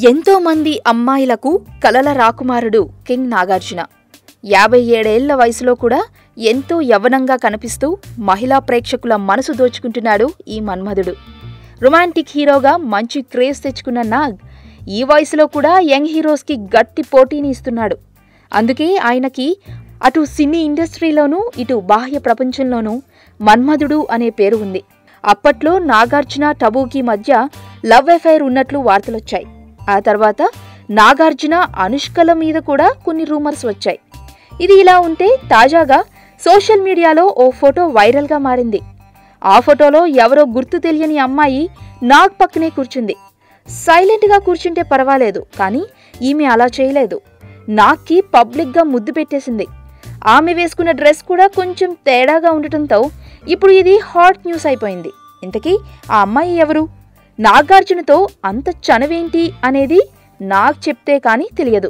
ఎంతో మంది అమ్మాయిలకు కలల రాకుమారుడు కింగ్ నాగార్జున 57 ఏళ్ల వయసులో కూడా ఎంతో యవ్వనంగా కనిపిస్తూ మహిళా ప్రేక్షకుల మనసు దోచుకుంటున్నాడు ఈ మన్మధుడు. రొమాంటిక్ హీరోగా మంచి క్రేజ్ తెచ్చుకున్న నాగ్ ఈ వయసులో కూడా యంగ్ హీరోస్కి గట్టి పోటీని ఇస్తున్నాడు. అందుకే ఆయనకి అటు సినీ ఇండస్ట్రీలోనూ ఇటు బాహ్య ప్రపంచంలోనూ మన్మధుడు అనే పేరు ఉంది. అప్పట్లో నాగార్జున టబూకి మధ్య లవ్ అఫైర్ ఉన్నట్లు వార్తలొచ్చాయి. ఆ తర్వాత నాగార్జున అనుష్కల మీద కూడా కొన్ని రూమర్స్ వచ్చాయి. ఇది ఇలా ఉంటే తాజాగా సోషల్ మీడియాలో ఓ ఫోటో వైరల్గా మారింది. ఆ ఫోటోలో ఎవరో గుర్తు తెలియని అమ్మాయి నాగ్ పక్కనే కూర్చుంది. సైలెంట్గా కూర్చుంటే పర్వాలేదు, కానీ ఈమె అలా చేయలేదు. నాగ్కి పబ్లిక్గా ముద్దు పెట్టేసింది. ఆమె వేసుకున్న డ్రెస్ కూడా కొంచెం తేడాగా ఉండటంతో ఇప్పుడు ఇది హాట్ న్యూస్ అయిపోయింది. ఇంతకీ ఆ అమ్మాయి ఎవరు? నాగార్జునతో అంత చనువేంటి అనేది నాగ్ చెప్తే కానీ తెలియదు.